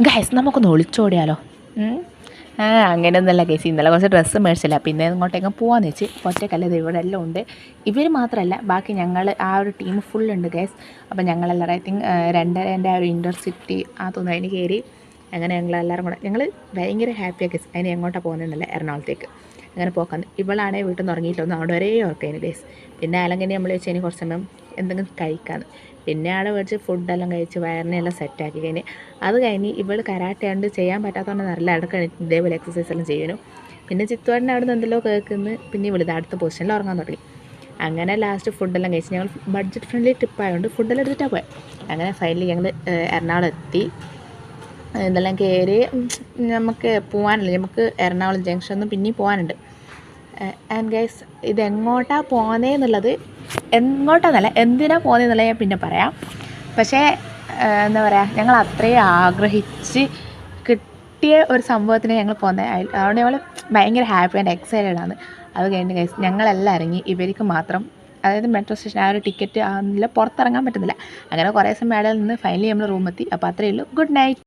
Guys നമുക്കൊന്ന് ഒളിച്ചോടിയാലോ? അങ്ങനെയൊന്നുമല്ല guys, ഇന്നലെ കുറച്ച് ഡ്രസ്സ് മേടിച്ചില്ല, പിന്നെ ഇങ്ങോട്ടേക്കും പോകാമെന്ന് വെച്ച്. ഒറ്റക്കല്ല, ഇത് ഇവിടെ എല്ലാം ഉണ്ട്. ഇവർ മാത്രമല്ല, ബാക്കി ഞങ്ങൾ ആ ഒരു ടീം ഫുള്ളുണ്ട് ഗൈസ്. അപ്പോൾ ഞങ്ങളെല്ലാവരും ഐ തിങ്ക് 2:30 ആ ഒരു ഇൻ്റർസിറ്റി തോന്നുന്നു അതിന് കയറി. അങ്ങനെ ഞങ്ങളെല്ലാവരും കൂടെ ഞങ്ങൾ ഭയങ്കര ഹാപ്പിയാണ് ഗൈസ്. അതിന് എങ്ങോട്ടാണ് പോകുന്നതെന്നല്ല, എറണാകുളത്തേക്ക് അങ്ങനെ പോക്കാന്ന്. ഇവളാണെങ്കിൽ വീട്ടിൽ നിന്ന് ഉറങ്ങിയിട്ടൊന്നും അവിടെ വരെ ഓർക്കതിന് ഗൈസ്. പിന്നെ അല്ലെങ്കിൽ നമ്മൾ വെച്ച് കഴിഞ്ഞാൽ കുറച്ച് സമയം എന്തെങ്കിലും കഴിക്കാമെന്ന്. പിന്നെ ആടെ മേടിച്ച് ഫുഡെല്ലാം കഴിച്ച് വയറിനെല്ലാം സെറ്റാക്കി കഴിഞ്ഞ് അത് കഴിഞ്ഞ് ഇവൾ കരാട്ടെ കൊണ്ട് ചെയ്യാൻ പറ്റാത്തതുകൊണ്ട് നല്ല ഇടയ്ക്ക് ഇതേപോലെ എക്സസൈസ് എല്ലാം ചെയ്യുന്നു. പിന്നെ ചിത്തുവാടിൻ്റെ അവിടെ നിന്ന് എന്തെല്ലോ കേൾക്കുന്നു. പിന്നെ ഇവളിത് അടുത്ത പൊസിഷനിൽ ഉറങ്ങാൻ തുടങ്ങി. അങ്ങനെ ലാസ്റ്റ് ഫുഡെല്ലാം കഴിച്ച് ഞങ്ങൾ ബഡ്ജറ്റ് ഫ്രണ്ട്ലി ട്രിപ്പായതുകൊണ്ട് ഫുഡെല്ലാം എടുത്തിട്ടാണ് പോയത്. അങ്ങനെ ഫൈനലി ഞങ്ങൾ എറണാകുളം എത്തി. ഇതെല്ലാം കയറി നമുക്ക് പോകാനില്ല, നമുക്ക് എറണാകുളം ജംഗ്ഷനിൽ പിന്നെയും പോകാനുണ്ട്. ആൻഡ് ഗൈസ്, ഇതെങ്ങോട്ടാണ് പോകുന്നതെന്നുള്ളത്, എങ്ങോട്ടാന്നല്ല എന്തിനാണ് പോകുന്നതെന്നുള്ളത് ഞാൻ പിന്നെ പറയാം. പക്ഷേ എന്താ പറയുക, ഞങ്ങൾ അത്രയും ആഗ്രഹിച്ച് കിട്ടിയ ഒരു സംഭവത്തിന് ഞങ്ങൾ പോകുന്നത്. അതുകൊണ്ട് ഞങ്ങൾ ഭയങ്കര ഹാപ്പി ആൻഡ് എക്സൈറ്റഡ് ആണ്. അത് കഴിഞ്ഞ് ഗൈസ് ഞങ്ങളെല്ലാം ഇറങ്ങി. ഇവർക്ക് മാത്രം, അതായത് മെട്രോ സ്റ്റേഷൻ ആ ഒരു ടിക്കറ്റ് ആകുന്നില്ല, പുറത്തിറങ്ങാൻ പറ്റുന്നില്ല. അങ്ങനെ കുറേ സമയം അവിടെ നിന്ന് ഫൈനലി നമ്മൾ റൂമെത്തി. അപ്പോൾ അത്രയേ ഉള്ളൂ. Good night.